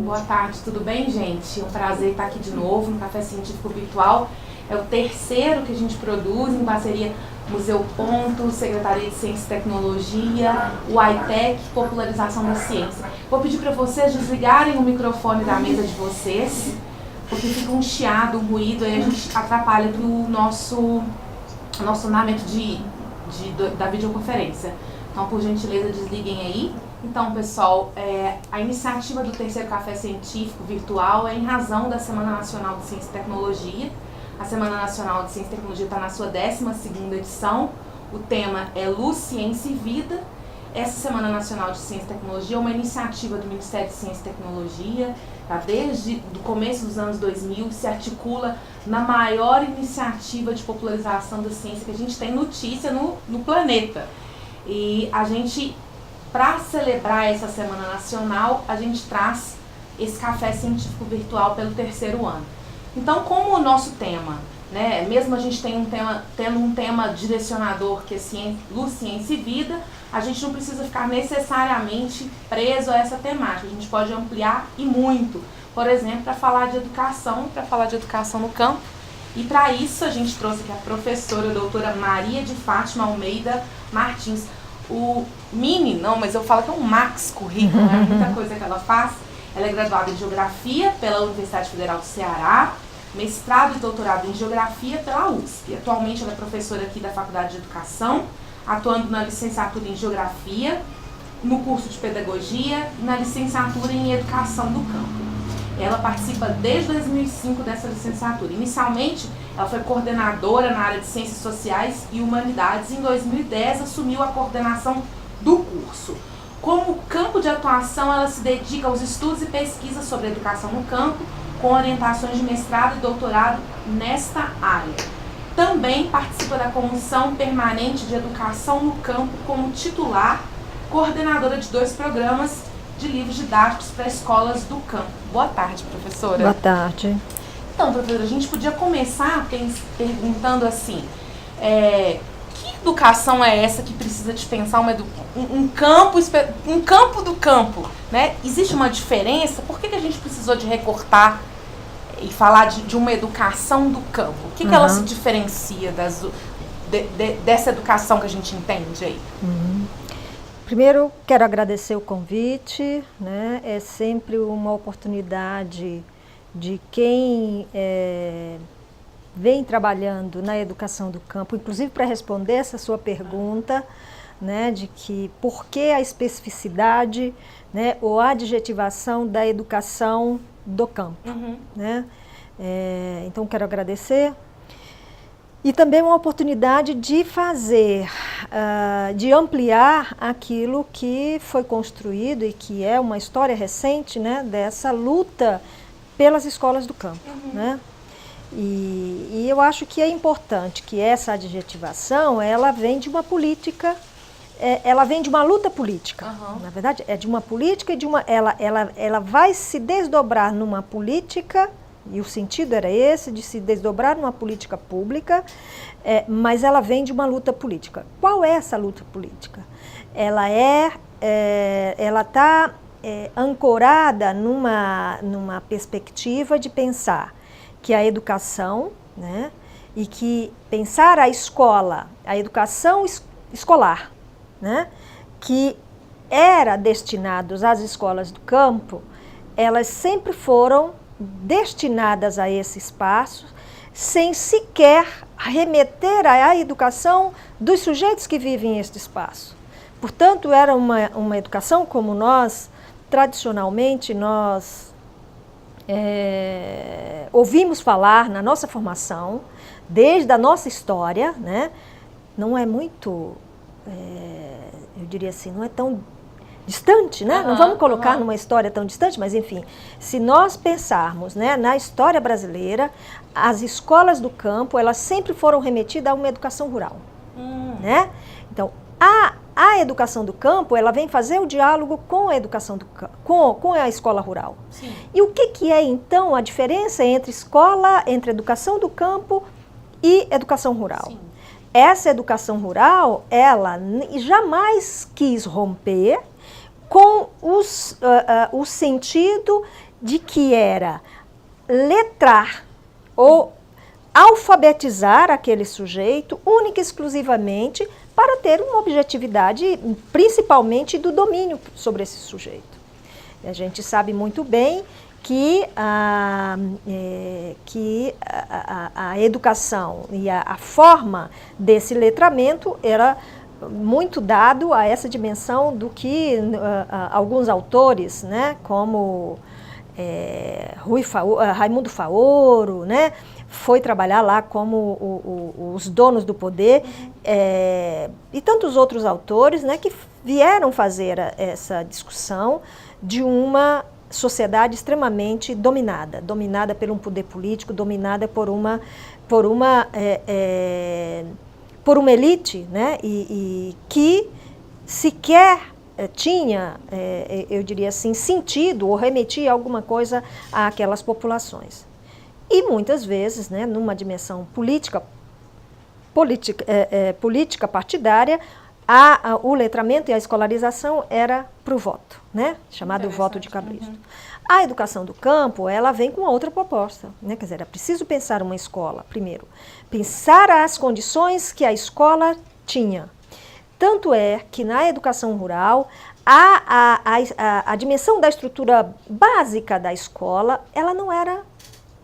Boa tarde, tudo bem, gente? É um prazer estar aqui de novo no Café Científico Virtual. É o terceiro que a gente produz em parceria Museu Ponto, Secretaria de Ciência e Tecnologia, o iTech, Popularização da Ciência. Vou pedir para vocês desligarem o microfone da mesa de vocês, porque fica um chiado, um ruído, aí a gente atrapalha o nosso andamento da videoconferência. Então, por gentileza, desliguem aí. Então, pessoal, a iniciativa do terceiro Café Científico Virtual é em razão da Semana Nacional de Ciência e Tecnologia. A Semana Nacional de Ciência e Tecnologia está na sua 12ª edição. O tema é Luz, Ciência e Vida. Essa Semana Nacional de Ciência e Tecnologia é uma iniciativa do Ministério de Ciência e Tecnologia, tá? Desde o começo dos anos 2000, se articula na maior iniciativa de popularização da ciência que a gente tem notícia no planeta. E a gente, para celebrar essa Semana Nacional, a gente traz esse Café Científico Virtual pelo terceiro ano. Então, como o nosso tema, né, mesmo a gente tendo um tema direcionador que é Luz, Ciência e Vida, a gente não precisa ficar necessariamente preso a essa temática. A gente pode ampliar e muito. Por exemplo, para falar de educação no campo. E para isso a gente trouxe aqui a professora, a doutora Maria de Fátima Almeida Martins. O mini, não, mas eu falo que é um max currículo, é muita coisa que ela faz. Ela é graduada em Geografia pela Universidade Federal do Ceará, mestrado e doutorado em Geografia pela USP. Atualmente ela é professora aqui da Faculdade de Educação, atuando na licenciatura em Geografia, no curso de Pedagogia e na licenciatura em Educação do Campo. Ela participa desde 2005 dessa licenciatura. Inicialmente, ela foi coordenadora na área de Ciências Sociais e Humanidades e em 2010 assumiu a coordenação do curso. Como campo de atuação, ela se dedica aos estudos e pesquisas sobre educação no campo, com orientações de mestrado e doutorado nesta área. Também participa da Comissão Permanente de Educação no Campo como titular, coordenadora de 2 programas de livros didáticos para escolas do campo. Boa tarde, professora. Boa tarde. Então, professora, a gente podia começar perguntando assim, que educação é essa que precisa dispensar um campo do campo, né? Existe uma diferença? Por que a gente precisou de recortar e falar de uma educação do campo? O que ela se diferencia dessa educação que a gente entende aí? Primeiro, quero agradecer o convite, né? É sempre uma oportunidade de quem vem trabalhando na educação do campo, inclusive para responder essa sua pergunta, né, de que por que a especificidade, né, ou a adjetivação da educação do campo, né? Então, quero agradecer. E também uma oportunidade de fazer, de ampliar aquilo que foi construído e que é uma história recente, né, dessa luta pelas escolas do campo, né? E eu acho que é importante que essa adjetivação, ela vem de uma política, ela vem de uma luta política. Na verdade, é de uma política e ela vai se desdobrar numa política. E o sentido era esse, de se desdobrar numa política pública, mas ela vem de uma luta política. Qual é essa luta política? Ela está ancorada numa perspectiva de pensar que a educação, né, e que pensar a escola, a educação escolar, né, que era destinados às escolas do campo, elas sempre foram destinadas a esse espaço, sem sequer remeter à educação dos sujeitos que vivem neste espaço. Portanto, era uma educação como tradicionalmente, ouvimos falar na nossa formação, desde a nossa história, né? Não é muito, eu diria assim, não é tão distante, né? Não vamos colocar numa história tão distante, mas enfim, se nós pensarmos, né, na história brasileira, as escolas do campo, elas sempre foram remetidas a uma educação rural, né? Então, a educação do campo, ela vem fazer o diálogo com a educação com a escola rural. Sim. E o que é então a diferença entre educação do campo e educação rural? Sim. Essa educação rural, ela jamais quis romper com o sentido de que era letrar ou alfabetizar aquele sujeito única e exclusivamente para ter uma objetividade, principalmente do domínio sobre esse sujeito. E a gente sabe muito bem que a educação e a forma desse letramento era muito dado a essa dimensão do que alguns autores, né, como Raimundo Faoro, né, foi trabalhar lá como os donos do poder, e tantos outros autores, né, que vieram fazer essa discussão de uma sociedade extremamente dominada por um poder político, dominada por uma elite, né, e que sequer tinha, eu diria assim, sentido ou remetia alguma coisa àquelas populações. E muitas vezes, né, numa dimensão política partidária, o letramento e a escolarização era para o voto, né, chamado voto de cabresto. Uhum. A educação do campo, ela vem com outra proposta, né, quer dizer, é preciso pensar uma escola, primeiro, pensar as condições que a escola tinha. Tanto é que na educação rural, a dimensão da estrutura básica da escola, ela não era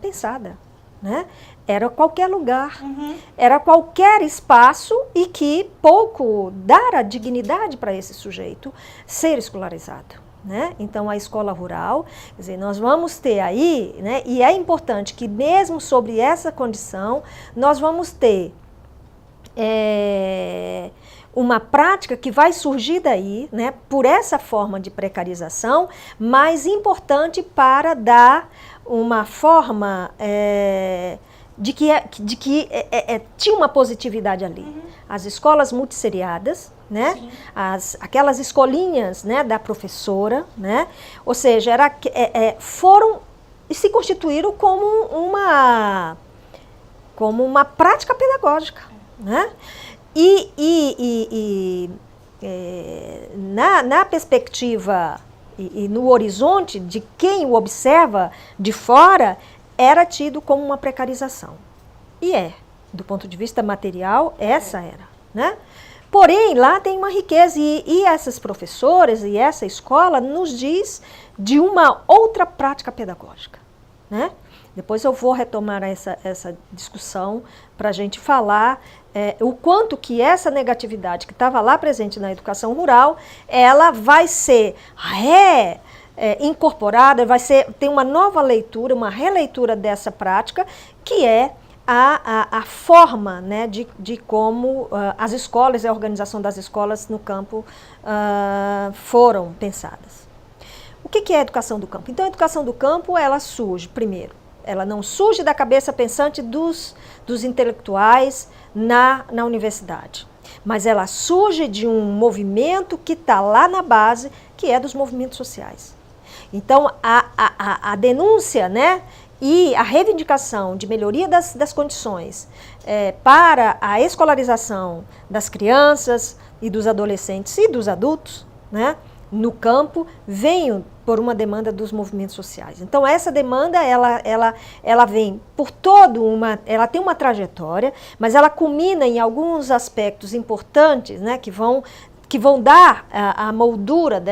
pensada, né? Era qualquer lugar, era qualquer espaço e que pouco dara dignidade para esse sujeito ser escolarizado, né? Então, a escola rural, quer dizer, nós vamos ter aí, né, e é importante que mesmo sobre essa condição, nós vamos ter uma prática que vai surgir daí, né, por essa forma de precarização, mas importante para dar uma forma de que tinha uma positividade ali. As escolas multisseriadas, né, aquelas escolinhas, né, da professora, né, ou seja, foram e se constituíram como uma prática pedagógica, né? Na perspectiva e no horizonte de quem o observa de fora, era tido como uma precarização. E do ponto de vista material, essa era, né? Porém, lá tem uma riqueza e essas professoras e essa escola nos diz de uma outra prática pedagógica, né? Depois eu vou retomar essa discussão para a gente falar o quanto que essa negatividade que estava lá presente na educação rural, ela vai ser incorporada, tem uma nova leitura, uma releitura dessa prática, que é a forma, né, de como as escolas e a organização das escolas no campo foram pensadas. O que é a educação do campo? Então, a educação do campo, ela surge, primeiro, ela não surge da cabeça pensante dos intelectuais na universidade, mas ela surge de um movimento que está lá na base, que é dos movimentos sociais. Então, a denúncia, né, e a reivindicação de melhoria das condições para a escolarização das crianças e dos adolescentes e dos adultos, né, no campo, vem por uma demanda dos movimentos sociais. Então, essa demanda, ela vem por ela tem uma trajetória, mas ela culmina em alguns aspectos importantes, né, que vão dar a moldura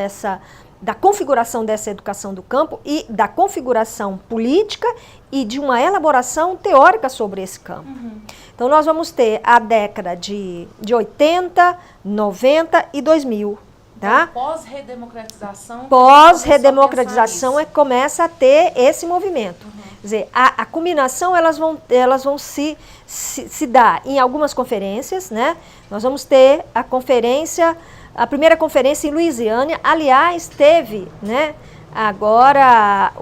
da configuração dessa educação do campo e da configuração política e de uma elaboração teórica sobre esse campo. Então, nós vamos ter a década de 80, 90 e 2000. Tá? Então, pós-redemocratização... Pós-redemocratização começa a ter esse movimento. Quer dizer, a culminação, elas vão se dar em algumas conferências, né? Nós vamos ter a primeira conferência em Louisiana. Aliás, teve, né, agora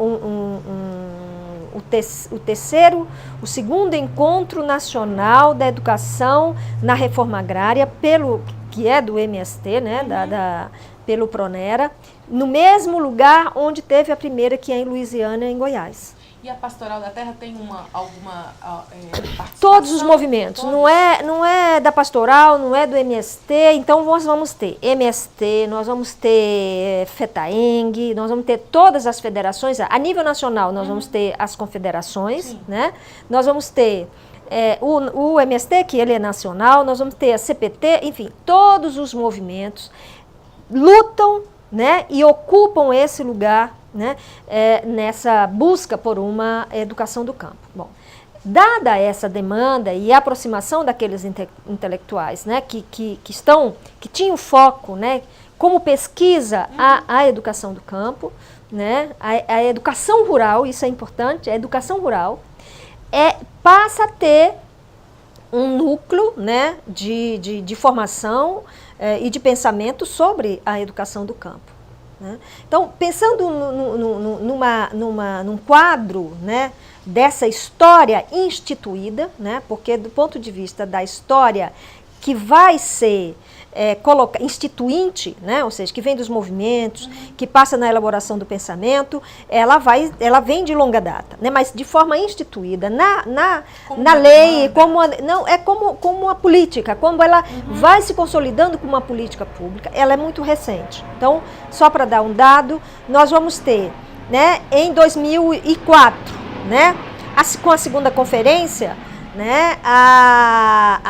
o segundo encontro nacional da educação na reforma agrária, que é do MST, né, pelo Pronera, no mesmo lugar onde teve a primeira, que é em Louisiana, em Goiás. E a Pastoral da Terra tem alguma participação? Todos os movimentos, todos. Não é da Pastoral, não é do MST, então nós vamos ter MST, nós vamos ter FETAENG, nós vamos ter todas as federações, a nível nacional nós vamos ter as confederações, né? Nós vamos ter o MST, que ele é nacional, nós vamos ter a CPT, enfim, todos os movimentos lutam, né, e ocupam esse lugar, né, nessa busca por uma educação do campo. Bom, dada essa demanda e a aproximação daqueles intelectuais, né, que tinham foco, né, como pesquisa a educação do campo, né, a educação rural, isso é importante, a educação rural passa a ter um núcleo, né, de formação e de pensamento sobre a educação do campo. Né? Então, pensando num quadro, né, dessa história instituída, né, porque do ponto de vista da história que vai ser instituinte, né, ou seja, que vem dos movimentos, que passa na elaboração do pensamento, ela vem de longa data, né, mas de forma instituída na lei, como uma política, como ela vai se consolidando como uma política pública, ela é muito recente. Então, só para dar um dado, nós vamos ter, né, em 2004, né, com a segunda conferência, né, a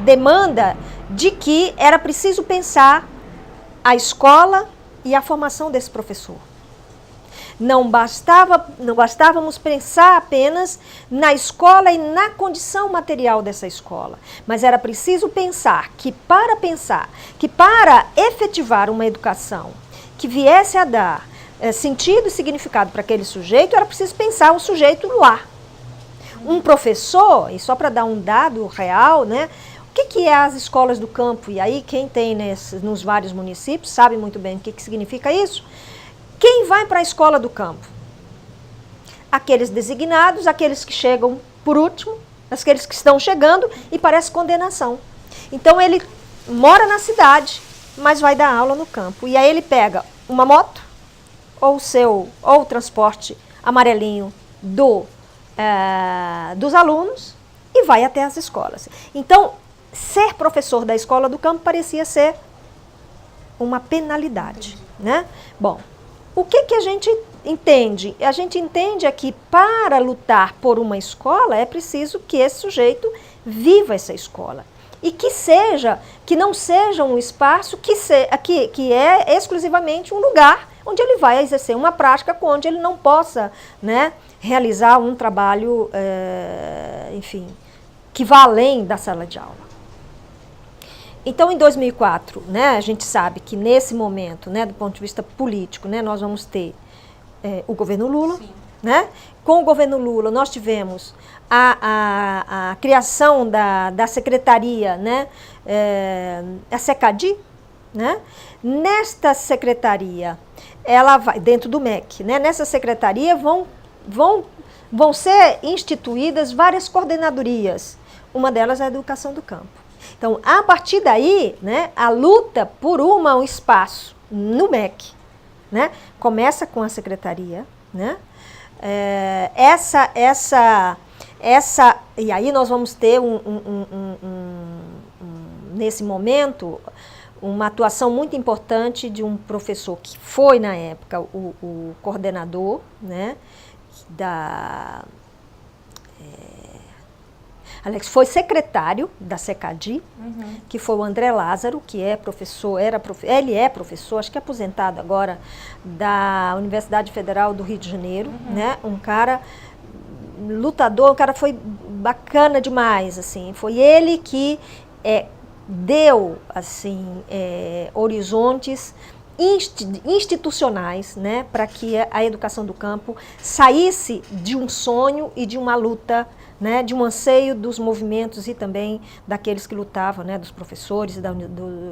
demanda de que era preciso pensar a escola e a formação desse professor. Não bastávamos pensar apenas na escola e na condição material dessa escola, mas era preciso pensar que para efetivar uma educação que viesse a dar sentido e significado para aquele sujeito, era preciso pensar o sujeito lá. Um professor, e só para dar um dado real, né, o que é as escolas do campo? E aí quem tem nos vários municípios sabe muito bem o que significa isso. Quem vai para a escola do campo? Aqueles designados, aqueles que chegam por último, aqueles que estão chegando e parece condenação. Então ele mora na cidade, mas vai dar aula no campo. E aí ele pega uma moto ou o transporte amarelinho dos alunos e vai até as escolas. Então, ser professor da escola do campo parecia ser uma penalidade, né? Bom, o que a gente entende? A gente entende que para lutar por uma escola é preciso que esse sujeito viva essa escola e que não seja um espaço que é exclusivamente um lugar onde ele vai exercer uma prática onde ele não possa, né, realizar um trabalho, enfim, que vá além da sala de aula. Então, em 2004, né, a gente sabe que nesse momento, né, do ponto de vista político, né, nós vamos ter o governo Lula. Né? Com o governo Lula, nós tivemos a criação da secretaria, né, a SECADI. Né? Nesta secretaria, ela vai, dentro do MEC, né, nessa secretaria vão ser instituídas várias coordenadorias. Uma delas é a educação do campo. Então, a partir daí, né, a luta por um espaço no MEC, né, começa com a secretaria, né? E aí nós vamos ter nesse momento uma atuação muito importante de um professor que foi na época o coordenador, né, Alex foi secretário da SECADI, que foi o André Lázaro, que é professor, ele é professor, acho que é aposentado agora, da Universidade Federal do Rio de Janeiro, né? Um cara lutador, um cara foi bacana demais, assim, foi ele que deu, assim, horizontes institucionais, né, para que a educação do campo saísse de um sonho e de uma luta, né, de um anseio dos movimentos e também daqueles que lutavam, né, dos professores e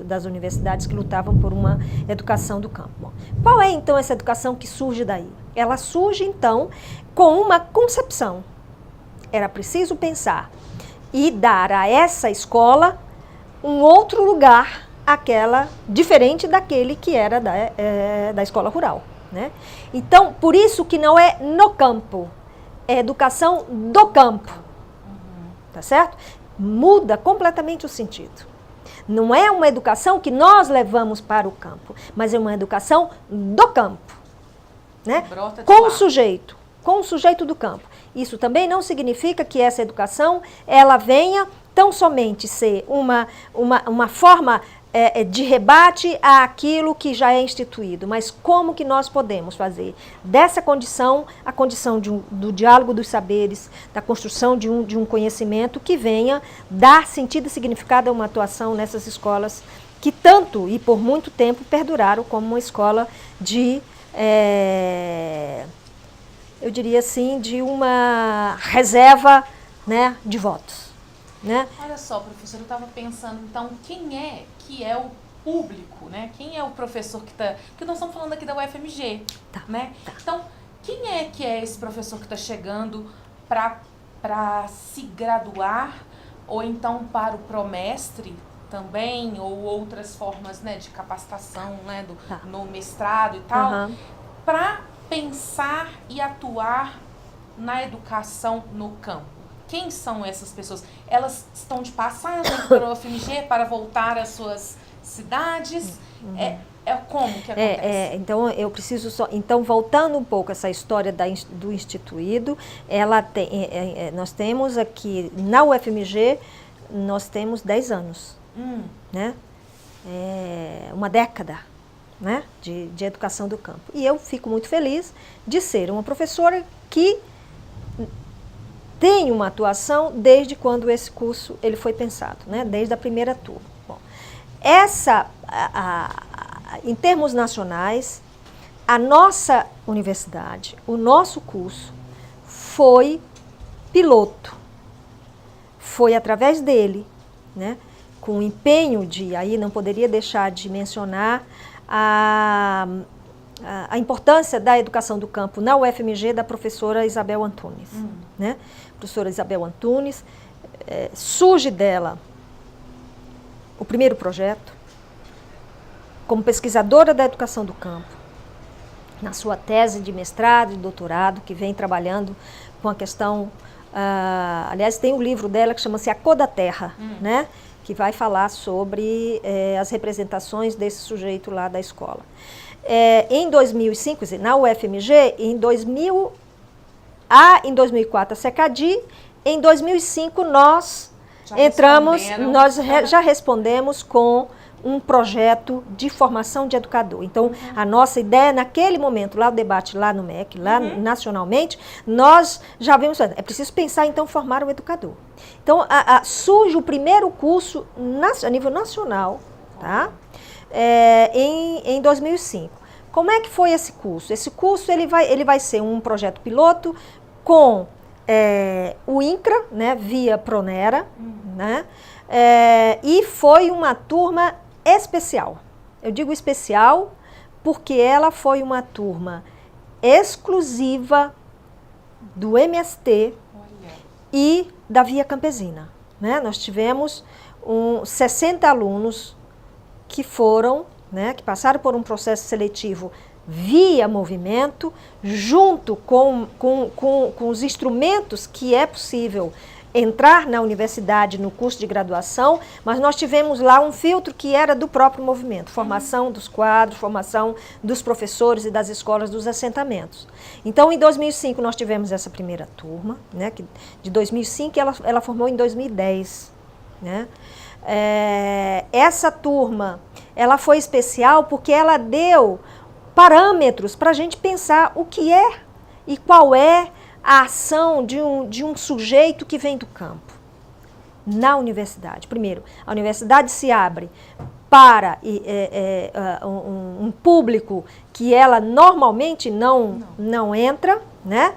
das universidades que lutavam por uma educação do campo. Bom, qual é então essa educação que surge daí? Ela surge então com uma concepção. Era preciso pensar e dar a essa escola um outro lugar, diferente daquele que era da escola rural. né? Então, por isso que não é no campo, é educação do campo, tá certo? Muda completamente o sentido. Não é uma educação que nós levamos para o campo, mas é uma educação do campo, né? Com o sujeito do campo. Isso também não significa que essa educação ela venha tão somente ser uma forma de rebate àquilo que já é instituído, mas como que nós podemos fazer dessa condição a condição do diálogo dos saberes, da construção de um conhecimento que venha dar sentido e significado a uma atuação nessas escolas que tanto e por muito tempo perduraram como uma escola de, eu diria assim, de uma reserva, né, de votos. Né? Olha só, professor, eu estava pensando, então, quem é que é o público, né? Quem é o professor que está... Porque nós estamos falando aqui da UFMG, né? Tá. Então, quem é que é esse professor que está chegando para se graduar, ou então para o promestre também, ou outras formas, né, de capacitação, né, no mestrado e tal, para pensar e atuar na educação no campo? Quem são essas pessoas? Elas estão de passagem para o UFMG para voltar às suas cidades? Como que acontece? Então, eu preciso só... Então, voltando um pouco a essa história do instituído, nós temos aqui, na UFMG, nós temos 10 anos, né? Uma década, né? de educação do campo. E eu fico muito feliz de ser uma professora que tem uma atuação desde quando esse curso ele foi pensado, né? Desde a primeira turma. Bom, em termos nacionais, a nossa universidade, o nosso curso, foi piloto. Foi através dele, né? Com o empenho aí não poderia deixar de mencionar a importância da educação do campo na UFMG da professora Isabel Antunes, né? Professora Isabel Antunes, surge dela o primeiro projeto, como pesquisadora da educação do campo, na sua tese de mestrado e doutorado, que vem trabalhando com a questão, aliás, tem um livro dela que chama-se A Cor da Terra, né? Que vai falar sobre as representações desse sujeito lá da escola. Em 2005, na UFMG, em 2004 a SECADI, em 2005 nós já respondemos com um projeto de formação de educador. Então, a nossa ideia naquele momento, lá o debate lá no MEC, lá nacionalmente, nós já vimos, é preciso pensar então formar um educador. Então, surge o primeiro curso a nível nacional, tá? Em 2005. Como é que foi esse curso? Esse curso ele vai ser um projeto piloto com o INCRA, né, via Pronera, né, e foi uma turma especial. Eu digo especial porque ela foi uma turma exclusiva do MST e da Via Campesina, né? Nós tivemos 60 alunos que foram, né, que passaram por um processo seletivo via movimento, junto com os instrumentos que é possível entrar na universidade no curso de graduação, mas nós tivemos lá um filtro que era do próprio movimento, formação dos quadros, formação dos professores e das escolas dos assentamentos. Então, em 2005, nós tivemos essa primeira turma, né, que de 2005 ela formou em 2010, né? Essa turma, ela foi especial porque ela deu parâmetros para a gente pensar o que é e qual é a ação de um sujeito que vem do campo na universidade. Primeiro, a universidade se abre para um público que ela normalmente não entra, né?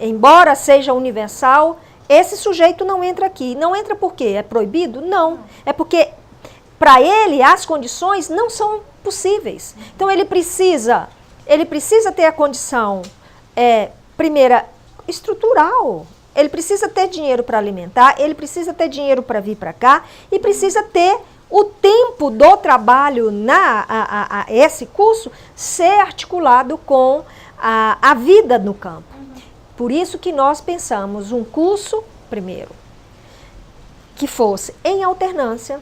Embora seja universal, esse sujeito não entra aqui. Não entra por quê? É proibido? Não. É porque, para ele, as condições não são possíveis. Então, ele precisa ter a condição, primeira, estrutural. Ele precisa ter dinheiro para alimentar, ele precisa ter dinheiro para vir para cá e precisa ter o tempo do trabalho esse curso ser articulado com a vida no campo. Por isso que nós pensamos um curso, primeiro, que fosse em alternância,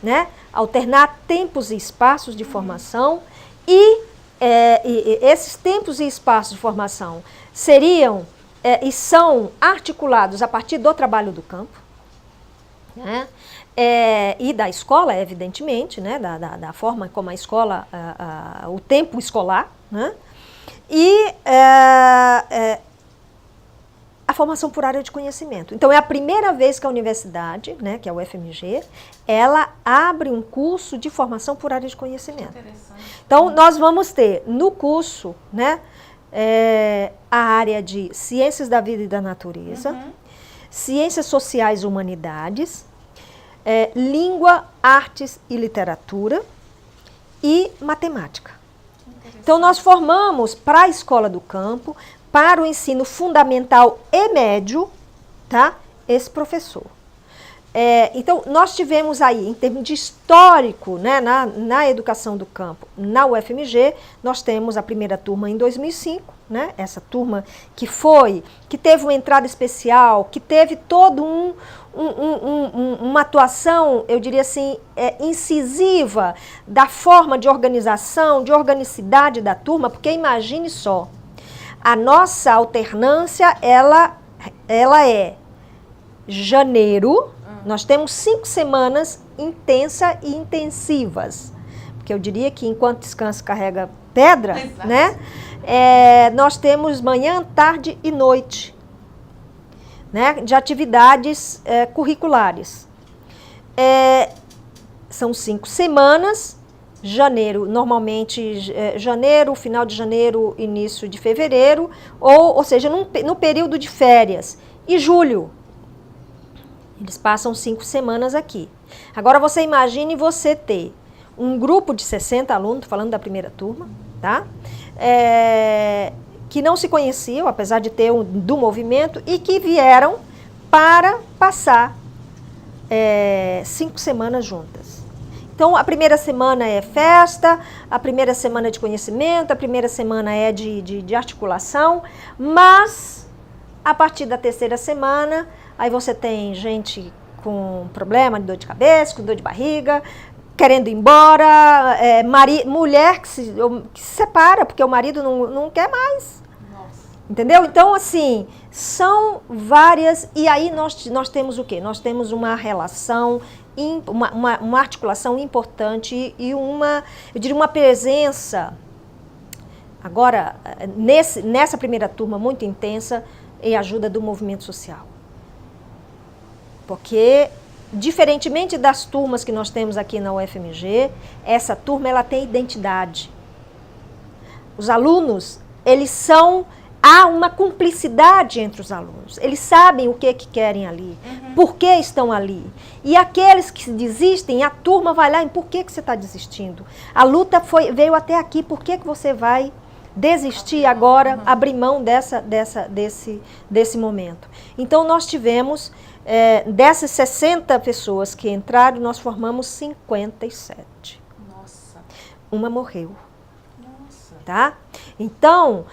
né? Alternar tempos e espaços de formação e esses tempos e espaços de formação seriam e são articulados a partir do trabalho do campo, né? E da escola, evidentemente, né? Da forma como a escola, o tempo escolar, né? E a formação por área de conhecimento. Então, é a primeira vez que a universidade, né, que é a UFMG, ela abre um curso de formação por área de conhecimento. Então, nós vamos ter no curso, né, a área de ciências da vida e da natureza, ciências sociais e humanidades, língua, artes e literatura e matemática. Então, nós formamos para a escola do campo, para o ensino fundamental e médio, tá? Esse professor. Então, nós tivemos aí, em termos de histórico, né, na educação do campo, na UFMG, nós temos a primeira turma em 2005, né, essa turma que teve uma entrada especial, que teve todo uma atuação, eu diria assim, incisiva da forma de organização, de organicidade da turma, porque imagine só, a nossa alternância, ela é janeiro, nós temos 5 semanas intensas e intensivas, porque eu diria que enquanto descansa carrega pedra, exato, né? Nós temos manhã, tarde e noite, né? De atividades curriculares. São 5 semanas. Janeiro, normalmente janeiro, final de janeiro, início de fevereiro, ou seja, no período de férias. E julho, eles passam 5 semanas aqui. Agora você imagine você ter um grupo de 60 alunos, tô falando da primeira turma, tá? Que não se conheciam, apesar de ter do movimento, e que vieram para passar 5 semanas juntas. Então, a primeira semana é festa, a primeira semana é de conhecimento, a primeira semana é de articulação, mas a partir da terceira semana, aí você tem gente com problema de dor de cabeça, com dor de barriga, querendo ir embora, mulher que se separa porque o marido não quer mais. Nossa. Entendeu? Então, assim, são várias, e aí nós temos o quê? Nós temos uma relação, uma articulação importante e eu diria uma presença, agora, nessa primeira turma muito intensa, em ajuda do movimento social. Porque, diferentemente das turmas que nós temos aqui na UFMG, essa turma ela tem identidade. Os alunos, há uma cumplicidade entre os alunos. Eles sabem o que querem ali, por que estão ali. E aqueles que desistem, a turma vai lá e por que você está desistindo? A luta veio até aqui, por que você vai desistir agora, abrir mão desse momento? Então, nós tivemos, dessas 60 pessoas que entraram, nós formamos 57. Nossa. Uma morreu. Nossa. Tá? Então,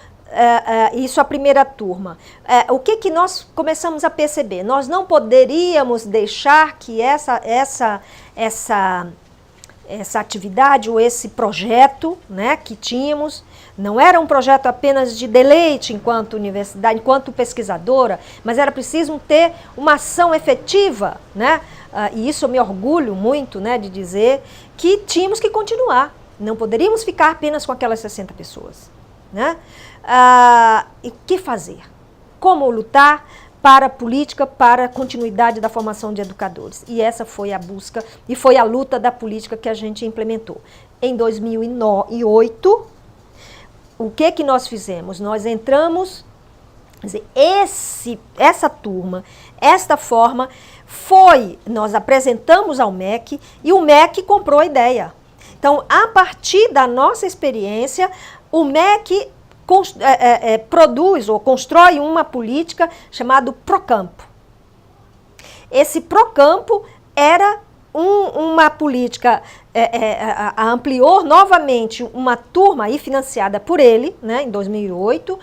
isso a primeira turma. O que nós começamos a perceber? Nós não poderíamos deixar que essa atividade ou esse projeto, né, que tínhamos, não era um projeto apenas de deleite enquanto universidade, enquanto pesquisadora, mas era preciso ter uma ação efetiva, né? E isso eu me orgulho muito, né, de dizer que tínhamos que continuar. Não poderíamos ficar apenas com aquelas 60 pessoas, né? E o que fazer? Como lutar para a política, para a continuidade da formação de educadores? E essa foi a busca e foi a luta da política que a gente implementou. Em 2008, o que nós fizemos? Nós entramos, quer dizer, essa turma, esta forma, nós apresentamos ao MEC e o MEC comprou a ideia. Então, a partir da nossa experiência, o MEC produz ou constrói uma política chamada Procampo. Esse Procampo era uma política ampliou novamente uma turma aí financiada por ele, né, em 2008,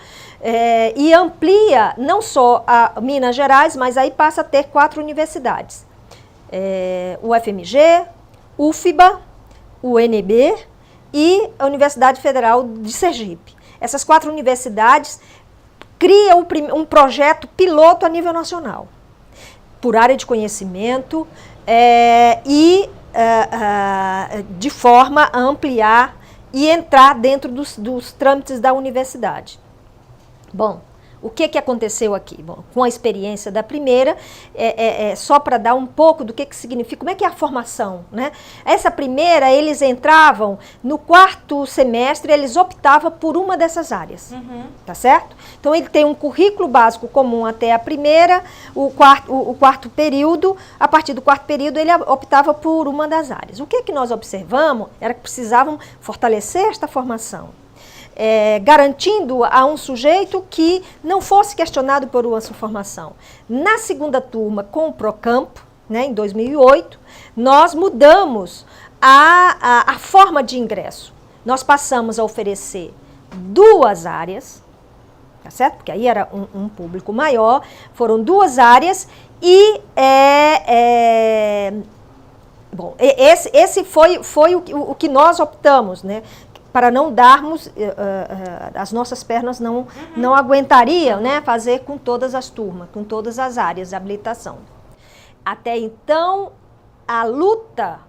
e amplia não só a Minas Gerais, mas aí passa a ter 4 universidades. O UFMG, UFBA, o UNB e a Universidade Federal de Sergipe. Essas 4 universidades criam um projeto piloto a nível nacional, por área de conhecimento, de forma a ampliar e entrar dentro dos trâmites da universidade. Bom, o que aconteceu aqui? Bom, com a experiência da primeira, só para dar um pouco do que significa, como é que é a formação, né? Essa primeira, eles entravam no 4º semestre, eles optavam por uma dessas áreas, tá certo? Então, ele tem um currículo básico comum até a primeira, o quarto período, a partir do 4º período, ele optava por uma das áreas. O que nós observamos era que precisavam fortalecer esta formação. Garantindo a um sujeito que não fosse questionado por uma sua formação. Na segunda turma, com o Procampo, né, em 2008, nós mudamos a forma de ingresso. Nós passamos a oferecer 2 áreas, tá certo? Porque aí era um público maior, foram 2 áreas e bom, esse foi o que nós optamos, né? Para não darmos, as nossas pernas não aguentariam, né, fazer com todas as turmas, com todas as áreas de habilitação. Até então, a luta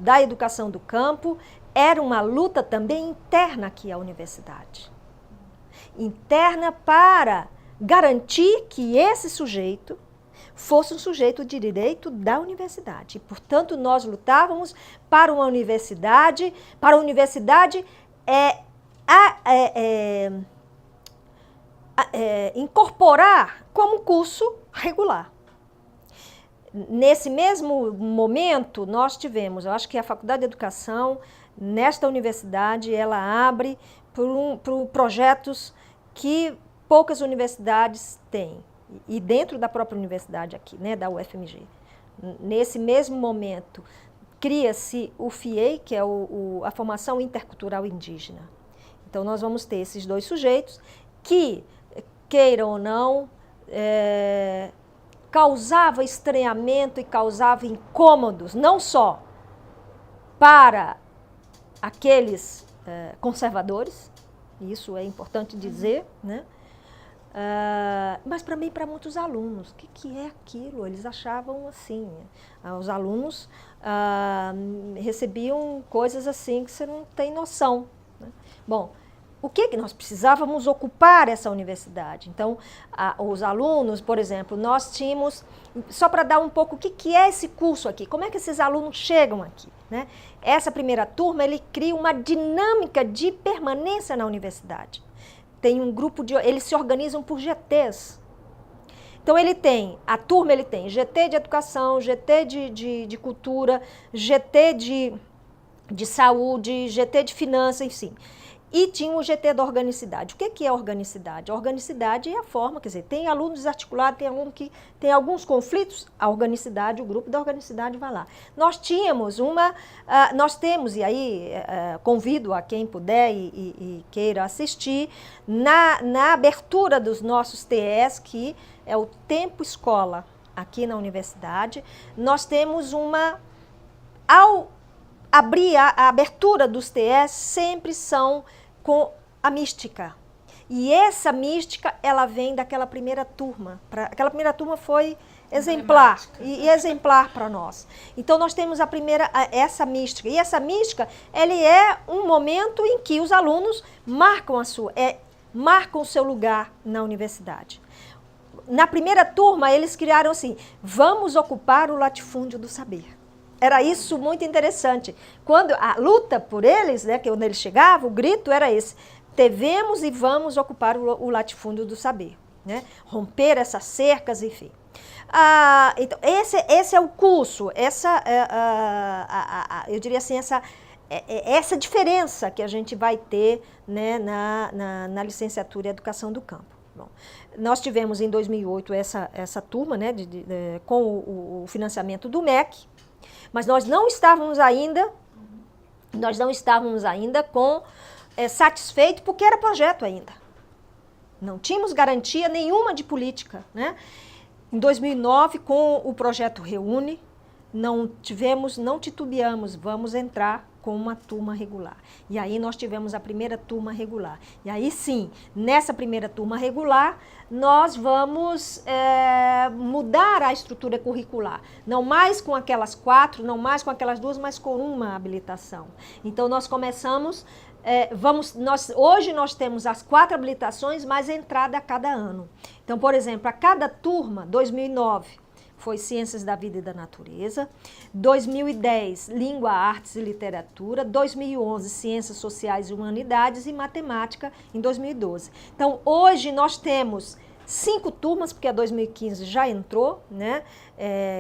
da educação do campo era uma luta também interna aqui à universidade. Interna para garantir que esse sujeito fosse um sujeito de direito da universidade. E, portanto, nós lutávamos para uma universidade, incorporar como curso regular. Nesse mesmo momento, nós tivemos, eu acho que a Faculdade de Educação, nesta universidade, ela abre por projetos que poucas universidades têm, e dentro da própria universidade aqui, né, da UFMG. Nesse mesmo momento, cria-se o FIEI, que é a Formação Intercultural Indígena. Então, nós vamos ter esses 2 sujeitos que, queiram ou não, causava estranhamento e causava incômodos, não só para aqueles conservadores, isso é importante dizer, né? Mas também para muitos alunos. O que é aquilo? Eles achavam assim. Os alunos recebiam coisas assim que você não tem noção, né? Bom, o que nós precisávamos ocupar essa universidade? Então, os alunos, por exemplo, nós tínhamos, só para dar um pouco o que é esse curso aqui, como é que esses alunos chegam aqui, né? Essa primeira turma, ele cria uma dinâmica de permanência na universidade. Tem um grupo eles se organizam por GTs. Então, a turma tem GT de educação, GT de cultura, GT de saúde, GT de finanças, enfim. E tinha o GT da organicidade. O que é a organicidade? A organicidade é a forma, quer dizer, tem aluno desarticulado, tem aluno que tem alguns conflitos, a organicidade, o grupo da organicidade vai lá. Nós temos, e aí convido a quem puder e queira assistir, na abertura dos nossos TEs, que é o Tempo Escola, aqui na universidade, nós temos ao abrir a abertura dos TEs, sempre são com a mística. E essa mística, ela vem daquela primeira turma. Aquela primeira turma foi exemplar, e exemplar para nós. Então, nós temos essa mística. E essa mística, ele é um momento em que os alunos marcam o seu lugar na universidade. Na primeira turma, eles criaram assim, vamos ocupar o latifúndio do saber. Era isso muito interessante. Quando a luta por eles, né, quando eles chegavam, o grito era esse: devemos e vamos ocupar o latifúndio do saber, né? Romper essas cercas, enfim. Então, esse é o curso, eu diria assim, essa diferença que a gente vai ter, né, na licenciatura em Educação do Campo. Bom, nós tivemos em 2008 essa turma, né, com o financiamento do MEC. Mas nós não estávamos ainda com satisfeitos porque era projeto ainda. Não tínhamos garantia nenhuma de política, né? Em 2009, com o projeto Reúne, não titubeamos, vamos entrar com uma turma regular. E aí nós tivemos a primeira turma regular. E aí sim, nessa primeira turma regular, nós vamos mudar a estrutura curricular. Não mais com aquelas 4, não mais com aquelas 2, mas com uma habilitação. Então nós começamos, hoje nós temos as 4 habilitações, mais entrada a cada ano. Então, por exemplo, a cada turma, 2009, foi Ciências da Vida e da Natureza, 2010, Língua, Artes e Literatura, 2011, Ciências Sociais e Humanidades e Matemática em 2012. Então, hoje nós temos 5 turmas, porque a 2015 já entrou, né?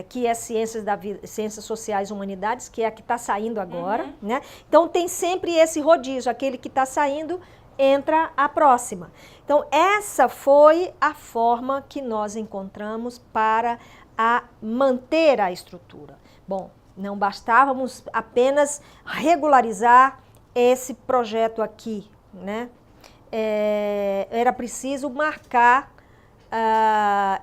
Que é Ciências da Vida, Ciências Sociais e Humanidades, que é a que está saindo agora, né? Então, tem sempre esse rodízio, aquele que está saindo entra a próxima. Então, essa foi a forma que nós encontramos para manter a estrutura. Bom, não bastávamos apenas regularizar esse projeto aqui, né? Era preciso marcar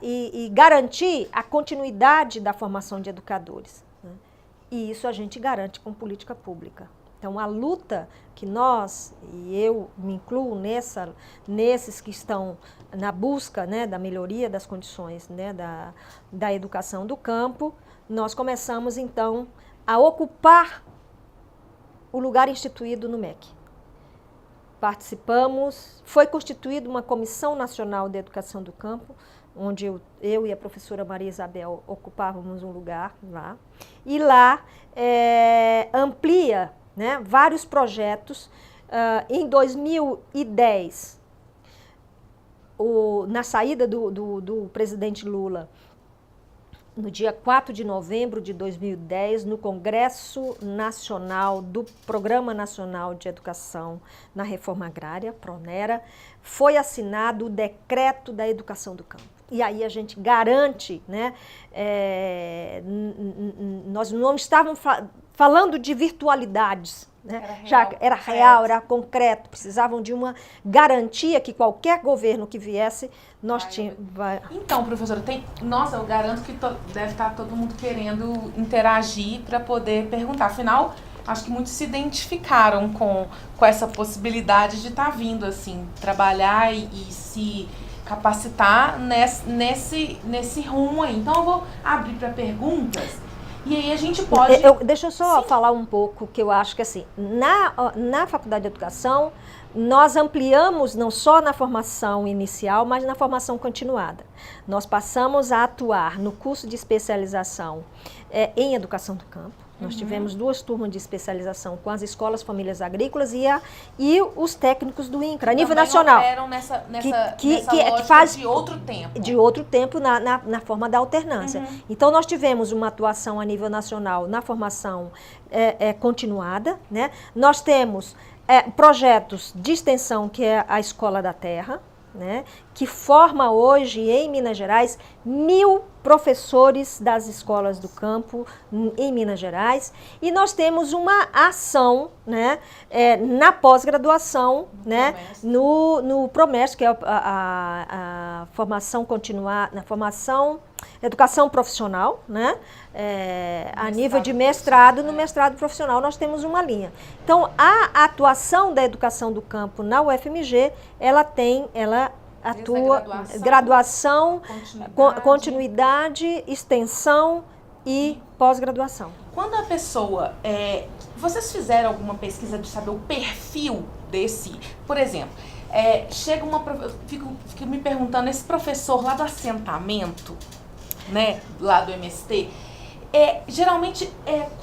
e garantir a continuidade da formação de educadores, né? E isso a gente garante com política pública. Então, a luta que nós, e eu me incluo nesses que estão na busca, né, da melhoria das condições, né, da educação do campo, nós começamos, então, a ocupar o lugar instituído no MEC. Participamos, foi constituída uma Comissão Nacional de Educação do Campo, onde eu e a professora Maria Isabel ocupávamos um lugar lá, e lá amplia, né, vários projetos. Em 2010, na saída do presidente Lula, no dia 4 de novembro de 2010, no Congresso Nacional do Programa Nacional de Educação na Reforma Agrária, PRONERA, foi assinado o Decreto da Educação do Campo. E aí a gente garante, né, nós não estávamos falando de virtualidades, né? Era real, era concreto, precisavam de uma garantia que qualquer governo que viesse, nós tínhamos. Então, professora, eu garanto que deve estar todo mundo querendo interagir para poder perguntar. Afinal, acho que muitos se identificaram com essa possibilidade de estar vindo, assim, trabalhar e se capacitar nesse rumo aí. Então, eu vou abrir para perguntas. E aí a gente pode... Deixa eu só falar um pouco, que eu acho que assim, na Faculdade de Educação, nós ampliamos não só na formação inicial, mas na formação continuada. Nós passamos a atuar no curso de especialização em Educação do Campo. Nós tivemos 2 turmas de especialização com as escolas famílias agrícolas e os técnicos do INCRA, a nível nacional. Operam nessa lógica faz de outro tempo. De outro tempo na forma da alternância. Então, nós tivemos uma atuação a nível nacional na formação continuada, né? Nós temos projetos de extensão, que é a Escola da Terra, né, que forma hoje em Minas Gerais 1000 professores das escolas do campo em Minas Gerais, e nós temos uma ação, né, na pós-graduação, né, no Promestre, que é a formação continuada, na formação, educação profissional, né, a nível de mestrado, no mestrado profissional nós temos uma linha. Então, a atuação da educação do campo na UFMG, ela atua graduação, continuidade, extensão e pós-graduação. Quando a pessoa... vocês fizeram alguma pesquisa de saber o perfil desse... Por exemplo, chega fico me perguntando, esse professor lá do assentamento, né, lá do MST, geralmente,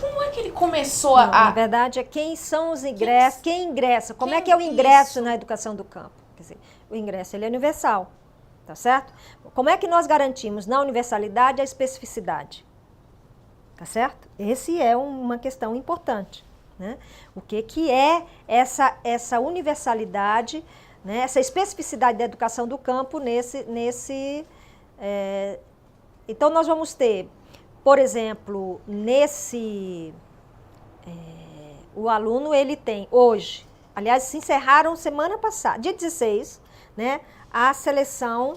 como é que ele começou Na verdade, quem são os ingressos, quem ingressa, como é que é o ingresso na educação do campo? Quer dizer, o ingresso ele é universal, tá certo? Como é que nós garantimos na universalidade a especificidade? Tá certo? Esse é uma questão importante, né? O que é essa universalidade, né? Essa especificidade da educação do campo nesse então nós vamos ter por exemplo, o aluno, ele tem hoje, aliás, se encerraram semana passada, dia 16, né, a seleção,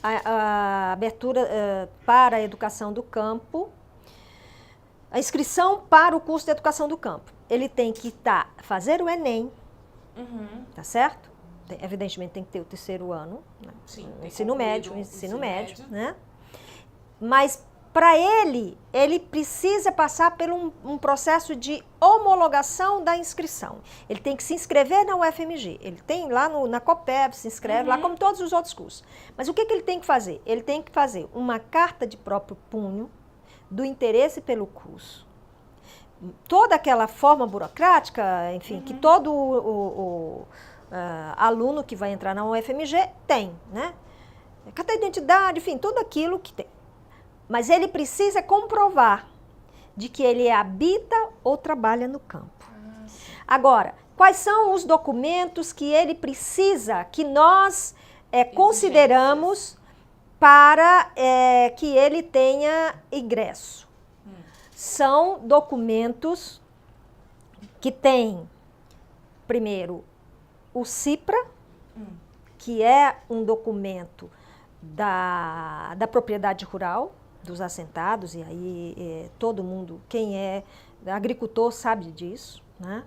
a abertura para a educação do campo, a inscrição para o curso de educação do campo. Ele tem que fazer o Enem, tá certo? Evidentemente tem que ter o terceiro ano, né? Sim, ensino médio, né? Mas para ele precisa passar por um processo de homologação da inscrição. Ele tem que se inscrever na UFMG. Ele tem lá na COPEB, se inscreve lá como todos os outros cursos. Mas o que ele tem que fazer? Ele tem que fazer uma carta de próprio punho do interesse pelo curso. Toda aquela forma burocrática, enfim, que todo aluno que vai entrar na UFMG tem, né? Carta de identidade, enfim, tudo aquilo que tem. Mas ele precisa comprovar de que ele habita ou trabalha no campo. Agora, quais são os documentos que ele precisa, que nós consideramos para que ele tenha ingresso? São documentos que têm, primeiro, o CIPRA, que é um documento da propriedade rural, dos assentados, e aí todo mundo, quem é agricultor sabe disso, né?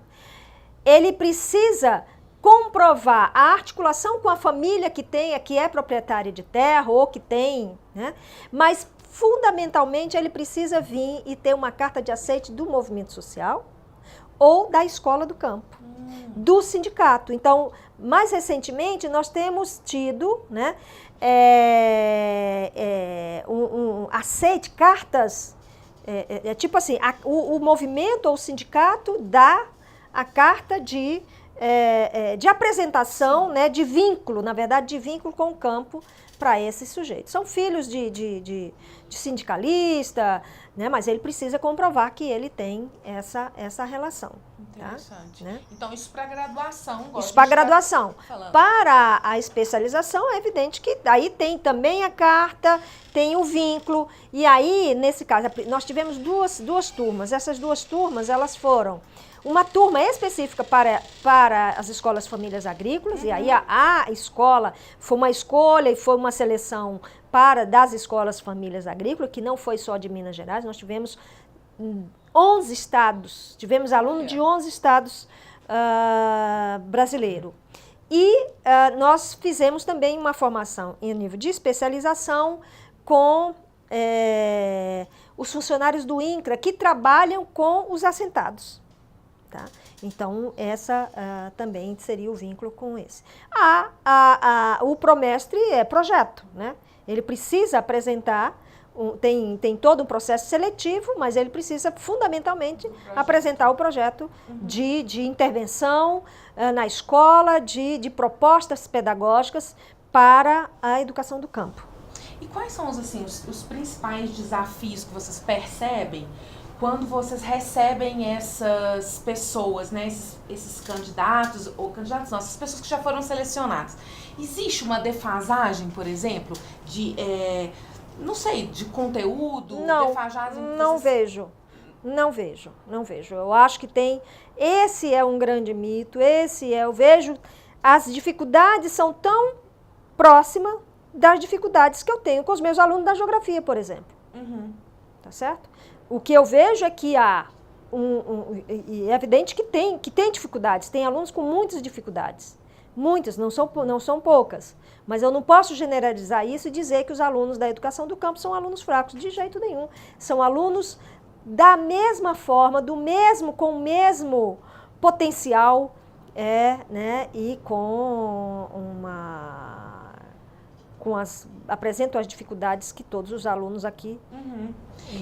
Ele precisa comprovar a articulação com a família que é proprietária de terra ou que tem, né? Mas fundamentalmente ele precisa vir e ter uma carta de aceite do movimento social ou da escola do campo, do sindicato. Então, mais recentemente, nós temos tido, né, aceite, cartas, tipo assim, o movimento ou o sindicato dá a carta de apresentação, né, de vínculo, na verdade, de vínculo com o campo para esses sujeitos. São filhos de sindicalista, né, mas ele precisa comprovar que ele tem essa relação. Interessante. Tá? Né? Então, isso para graduação. Isso para graduação. Para a especialização, é evidente que aí tem também a carta, tem o vínculo. E aí, nesse caso, nós tivemos duas turmas. Essas duas turmas, elas foram uma turma específica para as escolas famílias agrícolas, e aí a escola foi uma escolha e foi uma seleção das escolas famílias agrícolas, que não foi só de Minas Gerais, nós tivemos 11 estados, tivemos alunos de 11 estados brasileiros. E nós fizemos também uma formação em nível de especialização com os funcionários do INCRA que trabalham com os assentados. Tá? Então, essa também seria o vínculo com esse. O promestre é projeto, né? Ele precisa apresentar, tem todo um processo seletivo, mas ele precisa fundamentalmente apresentar o projeto de intervenção na escola, de propostas pedagógicas para a educação do campo. E quais são os principais desafios que vocês percebem quando vocês recebem essas pessoas, né, esses candidatos, ou candidatos não, essas pessoas que já foram selecionadas? Existe uma defasagem, por exemplo, de, não sei, de conteúdo? Não, não vejo. Eu acho que esse é um grande mito, eu vejo, as dificuldades são tão próximas das dificuldades que eu tenho com os meus alunos da geografia, por exemplo. Tá certo? O que eu vejo é que há, e é evidente que tem dificuldades, tem alunos com muitas dificuldades, muitas, não são poucas, mas eu não posso generalizar isso e dizer que os alunos da educação do campo são alunos fracos, de jeito nenhum. São alunos da mesma forma, com o mesmo potencial, né, e apresentam as dificuldades que todos os alunos aqui.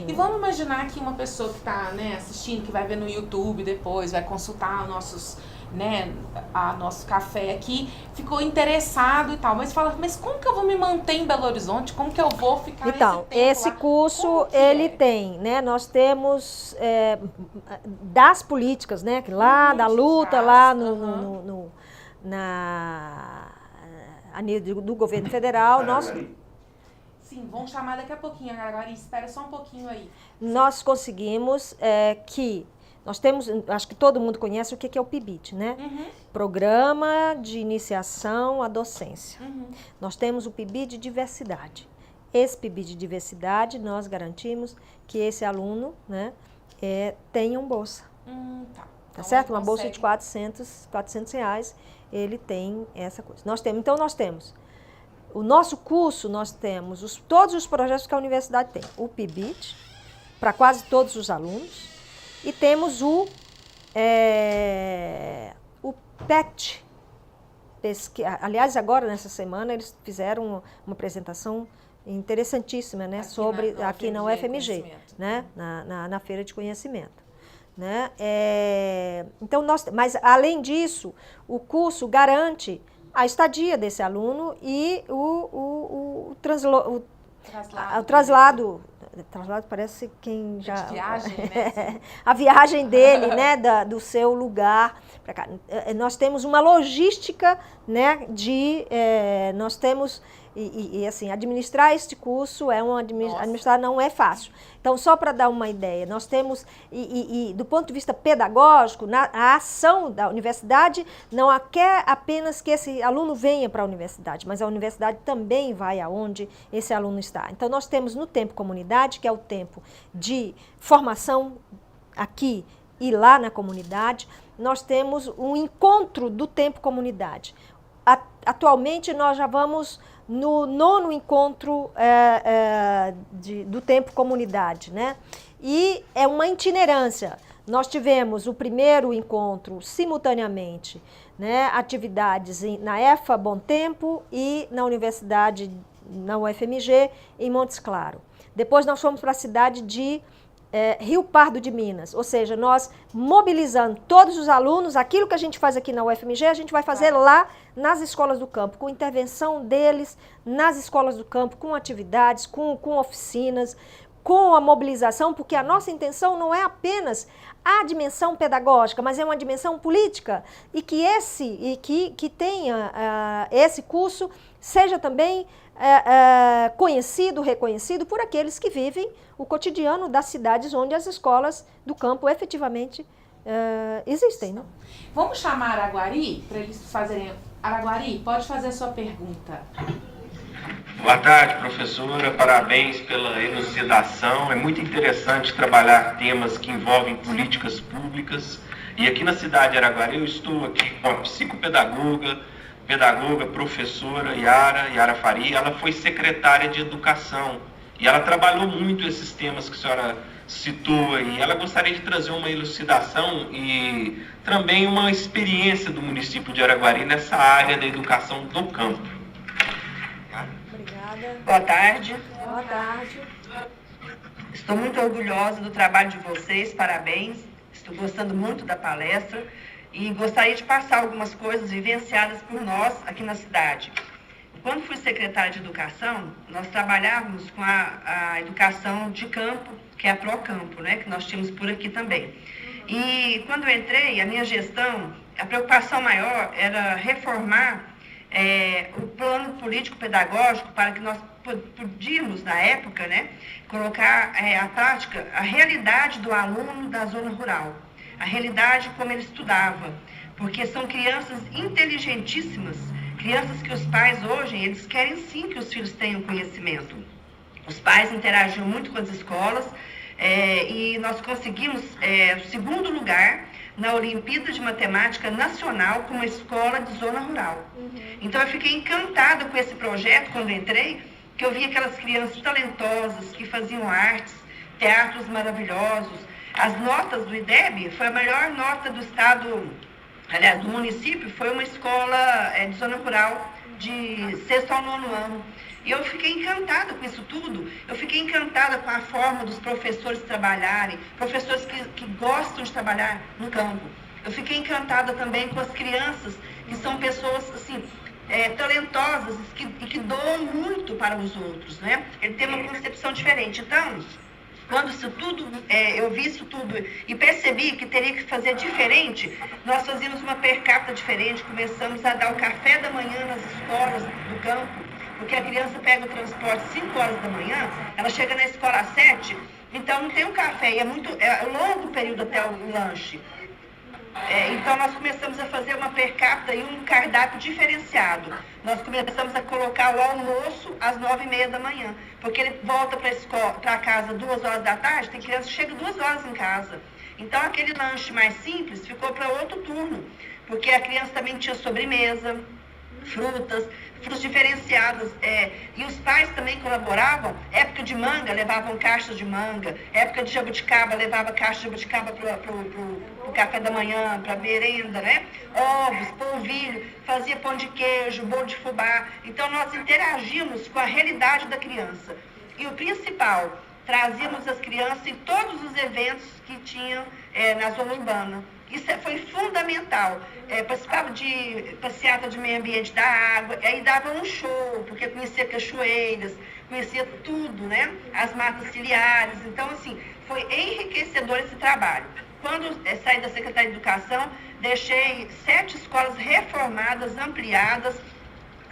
E vamos imaginar que uma pessoa que está, né, assistindo, que vai ver no YouTube depois, vai consultar nosso café aqui, ficou interessado e tal, mas fala, mas como que eu vou me manter em Belo Horizonte? Como que eu vou ficar então, esse tempo esse lá? curso, ele tem, né, nós temos das políticas, né, lá da luta, lá a nível do governo federal, nós Sim, vão chamar daqui a pouquinho, agora espera só um pouquinho aí. Nós conseguimos que... Nós temos, acho que todo mundo conhece o que é o PIBID, né? Uhum. Programa de Iniciação à Docência. Uhum. Nós temos o PIBID de Diversidade. Esse PIBID de Diversidade, nós garantimos que esse aluno, né, tenha uma bolsa. Tá. Tá certo? Uma bolsa de R$400, ele tem essa coisa. Então, nós temos o nosso curso, nós temos todos os projetos que a universidade tem. O PIBID, para quase todos os alunos, e temos o PET. Aliás, agora, nessa semana, eles fizeram uma apresentação interessantíssima, né, aqui na UFMG, né, na Feira de Conhecimento. Né? Então, mas, além disso, o curso garante a estadia desse aluno e o traslado. Traslado parece quem já... viagem, né? A viagem dele, né, do seu lugar para cá. Nós temos uma logística, né, nós temos... E assim, administrar este curso administrar não é fácil. Então, só para dar uma ideia, nós temos, do ponto de vista pedagógico, a ação da universidade não quer apenas que esse aluno venha para a universidade, mas a universidade também vai aonde esse aluno está. Então, nós temos no tempo comunidade, que é o tempo de formação aqui e lá na comunidade, nós temos um encontro do tempo comunidade. Atualmente, nós já vamos no 9º encontro do tempo comunidade, né? E é uma itinerância. Nós tivemos o primeiro encontro simultaneamente, né? Atividades na EFA Bom Tempo e na Universidade, na UFMG, em Montes Claros. Depois nós fomos para a cidade de Rio Pardo de Minas, ou seja, nós mobilizando todos os alunos, aquilo que a gente faz aqui na UFMG, a gente vai fazer lá nas escolas do campo, com intervenção deles nas escolas do campo, com atividades, com oficinas, com a mobilização, porque a nossa intenção não é apenas a dimensão pedagógica, mas é uma dimensão política, e que tenha esse curso seja também conhecido, reconhecido por aqueles que vivem o cotidiano das cidades onde as escolas do campo efetivamente existem. Né? Vamos chamar Araguari para eles fazerem... Araguari, pode fazer a sua pergunta. Boa tarde, professora. Parabéns pela elucidação. É muito interessante trabalhar temas que envolvem políticas públicas. E aqui na cidade de Araguari eu estou aqui com a psicopedagoga, professora Yara Faria. Ela foi secretária de Educação e ela trabalhou muito esses temas que a senhora citou aí. Ela gostaria de trazer uma elucidação e também uma experiência do município de Araguari nessa área da educação do campo. Obrigada. Boa tarde. Boa tarde. Estou muito orgulhosa do trabalho de vocês, parabéns. Estou gostando muito da palestra e gostaria de passar algumas coisas vivenciadas por nós aqui na cidade. Quando fui secretária de Educação, nós trabalhávamos com a educação de campo, que é a Procampo, né, que nós tínhamos por aqui também. E quando eu entrei, a minha gestão, a preocupação maior era reformar o plano político-pedagógico para que nós podíamos, na época, né, colocar à prática a realidade do aluno da zona rural, a realidade como ele estudava, porque são crianças inteligentíssimas, crianças que os pais hoje, eles querem sim que os filhos tenham conhecimento. Os pais interagiam muito com as escolas e nós conseguimos o 2º lugar na Olimpíada de Matemática Nacional com uma escola de zona rural. Então eu fiquei encantada com esse projeto quando entrei, que eu vi aquelas crianças talentosas que faziam artes, teatros maravilhosos. As notas do IDEB foi a melhor nota do estado, aliás, do município, foi uma escola de zona rural de 6º ao 9º ano. E eu fiquei encantada com isso tudo, eu fiquei encantada com a forma dos professores trabalharem, professores que gostam de trabalhar no campo. Eu fiquei encantada também com as crianças, que são pessoas assim, talentosas e que doam muito para os outros, né? Ele tem uma concepção diferente. Então, quando isso tudo, eu vi isso tudo e percebi que teria que fazer diferente, nós fazíamos uma per capita diferente, começamos a dar o café da manhã nas escolas do campo. porque a criança pega o transporte às 5 horas da manhã, ela chega na escola às 7, então não tem um café, e é longo o período até o lanche. Então nós começamos a fazer uma per capita e um cardápio diferenciado. Nós começamos a colocar o almoço às 9h30 da manhã, porque ele volta para casa 2 horas da tarde, tem criança que chega 2 horas em casa. Então aquele lanche mais simples ficou para outro turno, porque a criança também tinha sobremesa, frutas diferenciadas, e os pais também colaboravam. Época de manga, levavam caixas de manga. Época de jabuticaba, levava caixa de jabuticaba para o café da manhã, para merenda, né? Ovos, polvilho, fazia pão de queijo, bolo de fubá. Então nós interagimos com a realidade da criança. E o principal, trazíamos as crianças em todos os eventos que tinham na zona urbana. Isso foi fundamental. Participava de passeata de meio ambiente da água, aí dava um show, porque conhecia cachoeiras, conhecia tudo, né? As matas ciliares. Então, assim, foi enriquecedor esse trabalho. Quando saí da Secretaria de Educação, deixei 7 escolas reformadas, ampliadas,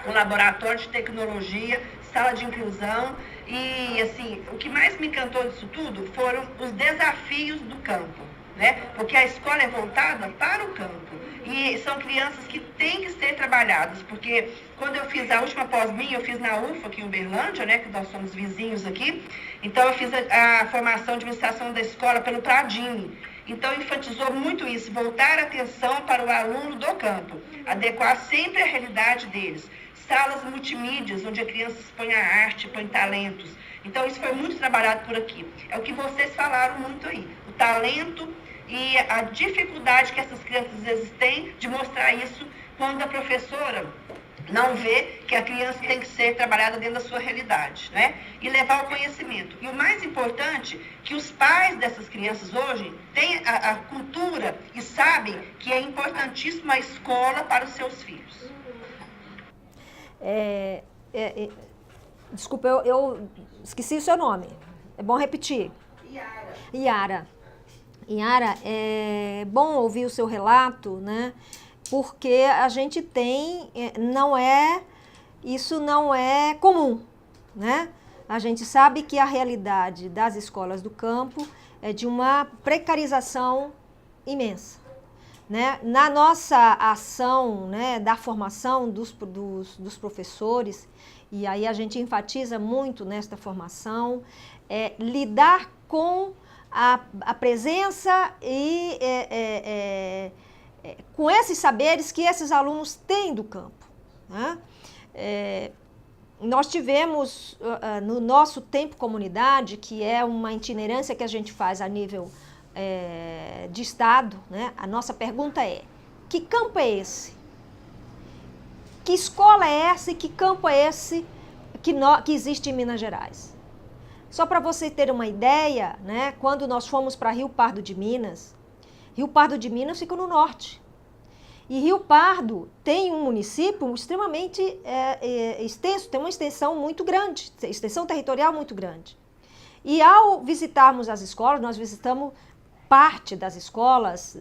com laboratório de tecnologia, sala de inclusão. E, assim, o que mais me encantou disso tudo foram os desafios do campo, né? Porque a escola é voltada para o campo e são crianças que têm que ser trabalhadas, porque quando eu fiz a última pós-minha, eu fiz na UFA aqui em Uberlândia, né, que nós somos vizinhos aqui, então eu fiz a formação de administração da escola pelo Pradini. Então enfatizou muito isso, voltar a atenção para o aluno do campo, adequar sempre a realidade deles. Salas multimídias, onde a criança expõe a arte, põe talentos. Então isso foi muito trabalhado por aqui. É o que vocês falaram muito aí, o talento e a dificuldade que essas crianças às vezes têm de mostrar isso quando a professora não vê que a criança tem que ser trabalhada dentro da sua realidade, né? E levar o conhecimento. E o mais importante, que os pais dessas crianças hoje têm a cultura e sabem que é importantíssima a escola para os seus filhos. Desculpa, eu esqueci o seu nome. É bom repetir. Iara, é bom ouvir o seu relato, né? Porque a gente tem, isso não é comum, né? A gente sabe que a realidade das escolas do campo é de uma precarização imensa, né? Na nossa ação, né, da formação dos professores, e aí a gente enfatiza muito nesta formação, lidar com a presença e com esses saberes que esses alunos têm do campo, né? Nós tivemos no nosso Tempo Comunidade, que é uma itinerância que a gente faz a nível de estado, né? A nossa pergunta é: que campo é esse? Que escola é essa e que campo é esse que existe em Minas Gerais? Só para você ter uma ideia, né? Quando nós fomos para Rio Pardo de Minas fica no norte. E Rio Pardo tem um município extremamente extenso, tem uma extensão muito grande, extensão territorial muito grande. E ao visitarmos as escolas, nós visitamos parte das escolas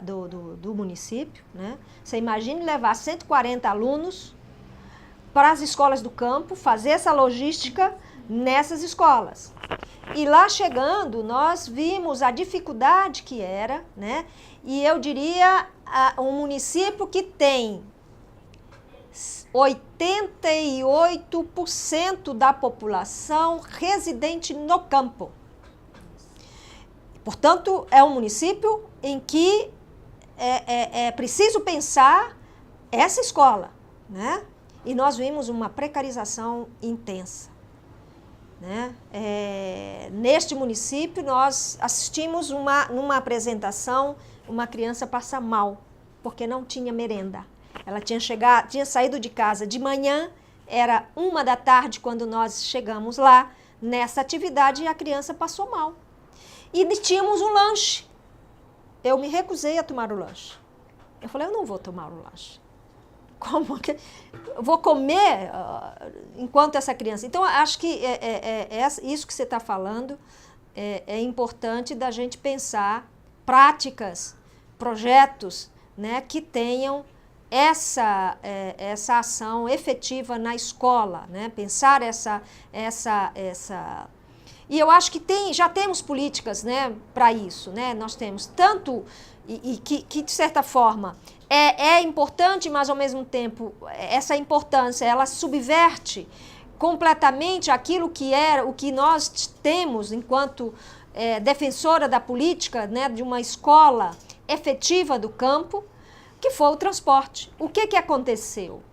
do município, né? Você imagine levar 140 alunos para as escolas do campo, fazer essa logística nessas escolas. E lá chegando, nós vimos a dificuldade que era, né? E eu diria um município que tem 88% da população residente no campo. Portanto, é um município em que é preciso pensar essa escola, né? E nós vimos uma precarização intensa, né? Neste município, nós assistimos numa apresentação, uma criança passa mal, porque não tinha merenda. Ela tinha saído de casa de manhã, era 1 da tarde quando nós chegamos lá nessa atividade e a criança passou mal. E tínhamos um lanche. Eu me recusei a tomar o lanche. Eu falei, eu não vou tomar o lanche. Como que eu vou comer enquanto essa criança? Então, acho que isso que você está falando é importante da gente pensar práticas, projetos, né, que tenham essa ação efetiva na escola, né? Pensar essa. E eu acho que já temos políticas, né, para isso, né? Nós temos tanto, que de certa forma é importante, mas ao mesmo tempo essa importância ela subverte completamente aquilo que era, o que nós temos enquanto defensora da política, né, de uma escola efetiva do campo, que foi o transporte. O que aconteceu?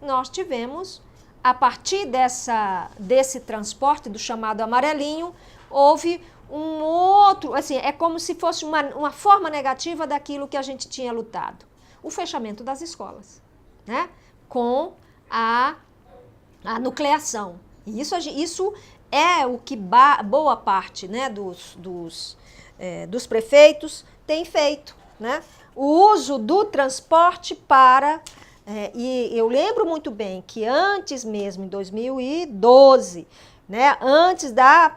Nós tivemos, a partir desse transporte, do chamado amarelinho, houve um outro, assim, é como se fosse uma forma negativa daquilo que a gente tinha lutado. O fechamento das escolas, né? Com a nucleação. E isso é o que boa parte, né, dos prefeitos tem feito, né? O uso do transporte para... e eu lembro muito bem que antes mesmo, em 2012, né, antes da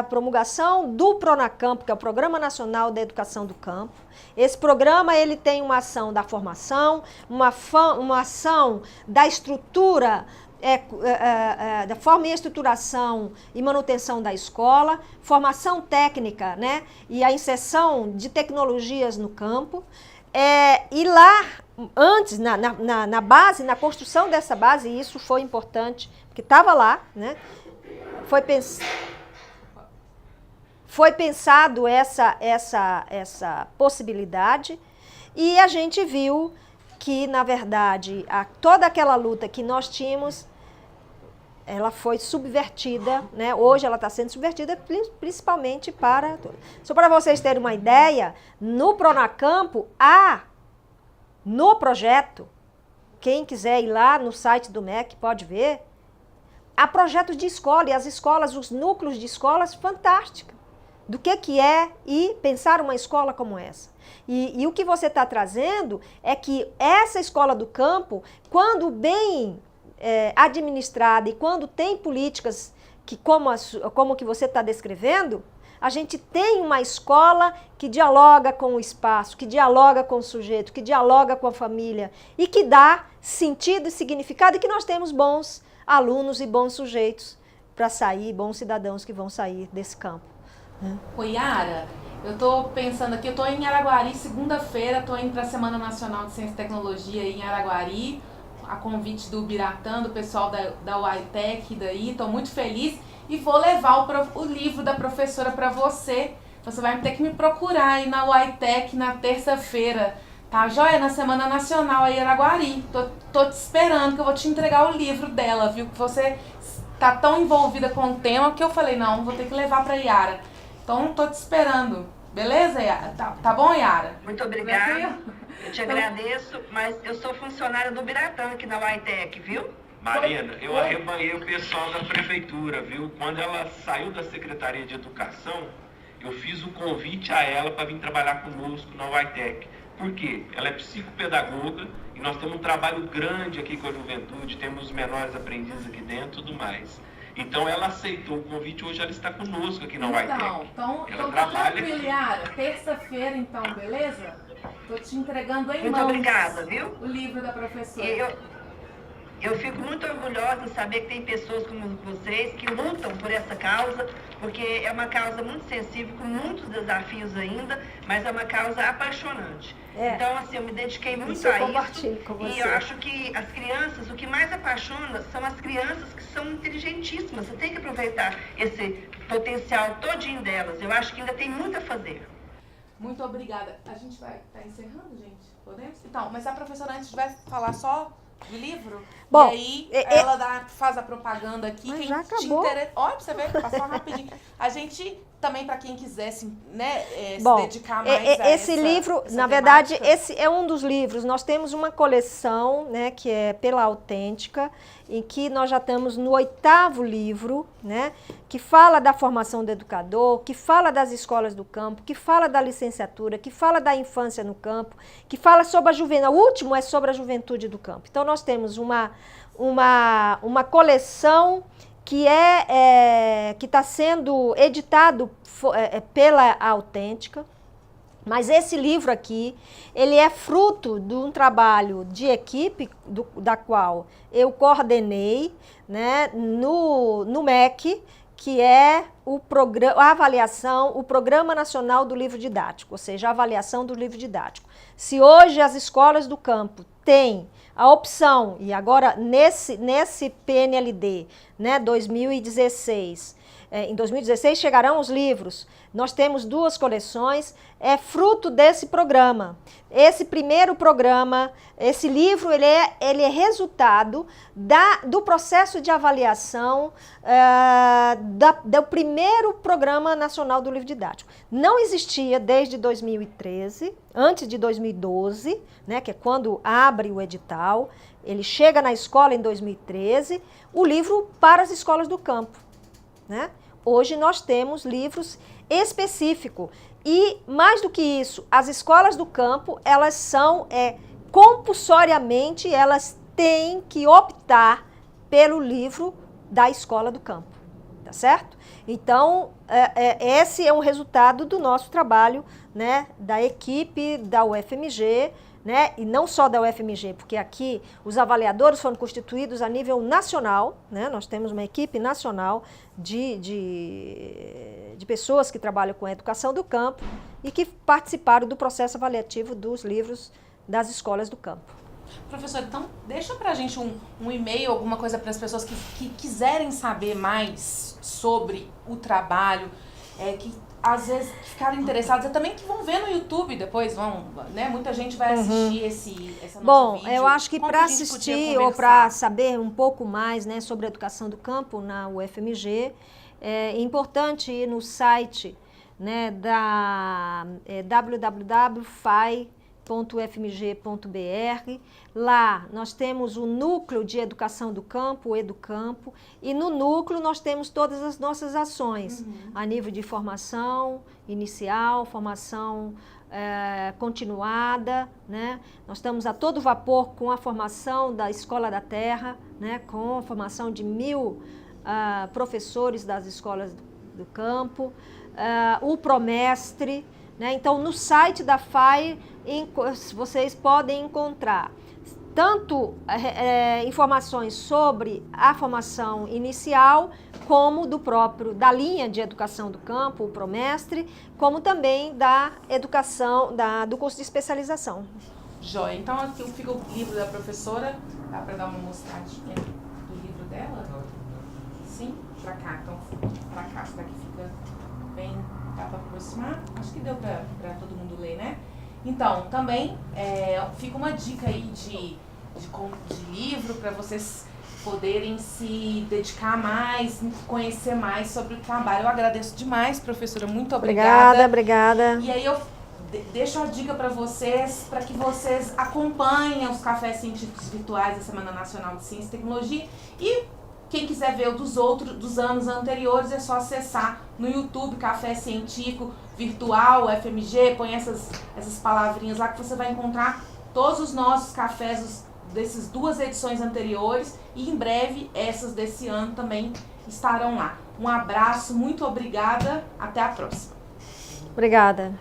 promulgação do PRONACAMPO, que é o Programa Nacional da Educação do Campo, esse programa ele tem uma ação da formação, uma ação da estrutura, da forma e estruturação e manutenção da escola, formação técnica, né, e a inserção de tecnologias no campo. E lá, antes, na base, na construção dessa base, e isso foi importante, porque estava lá, né, foi pensado essa possibilidade, e a gente viu que, na verdade, toda aquela luta que nós tínhamos, ela foi subvertida, né? Hoje ela está sendo subvertida principalmente para... Só para vocês terem uma ideia, no PRONACAMPO no projeto, quem quiser ir lá no site do MEC pode ver, há projetos de escola, e as escolas, os núcleos de escolas, fantásticos, do que é e pensar uma escola como essa. E o que você está trazendo é que essa escola do campo, quando bem administrada e quando tem políticas que, como que você está descrevendo, a gente tem uma escola que dialoga com o espaço, que dialoga com o sujeito, que dialoga com a família e que dá sentido e significado, e que nós temos bons alunos e bons sujeitos para sair, bons cidadãos que vão sair desse campo. Ô Yara, eu tô pensando aqui, eu tô em Araguari segunda-feira, tô indo para a Semana Nacional de Ciência e Tecnologia em Araguari, a convite do Biratã, do pessoal da UITEC daí, tô muito feliz e vou levar o livro da professora para você. Você vai ter que me procurar aí na UITEC na terça-feira, tá joia? Na Semana Nacional aí em Araguari. Tô te esperando que eu vou te entregar o livro dela, viu? Que você tá tão envolvida com o tema que eu falei, não, vou ter que levar para Yara. Então, tô te esperando. Beleza, Yara? Tá bom, Yara? Muito obrigada. Eu te agradeço, mas eu sou funcionária do Biratã aqui na UITEC, viu? Marina, eu arrebanhei o pessoal da prefeitura, viu? Quando ela saiu da Secretaria de Educação, eu fiz um convite a ela para vir trabalhar conosco na UITEC. Por quê? Ela é psicopedagoga e nós temos um trabalho grande aqui com a juventude, temos os menores aprendizes aqui dentro e tudo mais. Então ela aceitou o convite, hoje ela está conosco aqui na UITEC. Então tranquilo, Yara. Terça-feira, então, beleza? Tô te entregando em mãos. Muito obrigada, viu? O livro da professora. Eu fico muito orgulhosa de saber que tem pessoas como vocês que lutam por essa causa, porque é uma causa muito sensível, com muitos desafios ainda, mas é uma causa apaixonante. Então, assim, eu me dediquei muito a isso. E eu acho que as crianças, o que mais apaixona são as crianças que são inteligentíssimas. Você tem que aproveitar esse potencial todinho delas. Eu acho que ainda tem muito a fazer. Muito obrigada. A gente vai estar encerrando, gente? Podemos? Então, mas a professora antes vai falar só do livro? Bom, e aí ela faz a propaganda aqui. Mas quem já acabou. Olha, pra você ver, passou rapidinho. A gente também, para quem quisesse, né, se dedicar mais a esse livro, na verdade, esse é um dos livros. Nós temos uma coleção, né, que é pela Autêntica, em que nós já estamos no 8º livro, né, que fala da formação do educador, que fala das escolas do campo, que fala da licenciatura, que fala da infância no campo, que fala sobre a juventude. O último é sobre a juventude do campo. Então, nós temos uma coleção que está sendo editado pela Autêntica, Mas esse livro aqui, ele é fruto de um trabalho de equipe da qual eu coordenei, né, no MEC, que é a avaliação, o Programa Nacional do Livro Didático, ou seja, a avaliação do livro didático. Se hoje as escolas do campo têm a opção, e agora nesse PNLD, né, 2016, em 2016 chegarão os livros, nós temos 2 coleções, é fruto desse programa. Esse primeiro programa, esse livro, ele é resultado do processo de avaliação do primeiro Programa Nacional do Livro Didático. Não existia desde 2013, antes de 2012, né, que é quando abre o edital, ele chega na escola em 2013, o livro para as escolas do campo, né? Hoje nós temos livros específicos e, mais do que isso, as escolas do campo, elas são, compulsoriamente, elas têm que optar pelo livro da escola do campo, tá certo? Então, esse é um resultado do nosso trabalho, né, da equipe da UFMG, né, e não só da UFMG, porque aqui os avaliadores foram constituídos a nível nacional, né, nós temos uma equipe nacional de pessoas que trabalham com a educação do campo e que participaram do processo avaliativo dos livros das escolas do campo. Professor, então deixa pra gente um e-mail, alguma coisa para as pessoas que quiserem saber mais sobre o trabalho, que às vezes ficaram interessados, também que vão ver no YouTube depois, né? Muita gente vai assistir essa nossa vídeo. Bom, eu acho que para assistir ou para saber um pouco mais, né, sobre a educação do campo na UFMG, é importante ir no site, né, da www.fai.ufmg.br. Lá nós temos o núcleo de educação do campo, o Educampo, e no núcleo nós temos todas as nossas ações, a nível de formação inicial, formação continuada, né? Nós estamos a todo vapor com a formação da Escola da Terra, né, com a formação de 1.000 professores das escolas do campo, o Promestre, né? Então, no site da FAI, vocês podem encontrar tanto informações sobre a formação inicial, como da linha de educação do campo, o Promestre, como também da educação, do curso de especialização. Joia. Então, aqui fica o livro da professora, dá para dar uma mostradinha do livro dela? Sim? Para cá, então, para cá, isso daqui fica bem, dá para aproximar? Acho que deu para todo mundo ler, né? Então, também fica uma dica aí de livro para vocês poderem se dedicar mais, conhecer mais sobre o trabalho. Eu agradeço demais, professora, muito obrigada. Obrigada. E aí eu deixo a dica para vocês, para que vocês acompanhem os cafés científicos virtuais da Semana Nacional de Ciência e Tecnologia, e quem quiser ver dos anos anteriores, é só acessar no YouTube, Café Científico Virtual, FMG, põe essas palavrinhas lá que você vai encontrar todos os nossos cafés dessas 2 edições anteriores, e em breve essas desse ano também estarão lá. Um abraço, muito obrigada, até a próxima. Obrigada.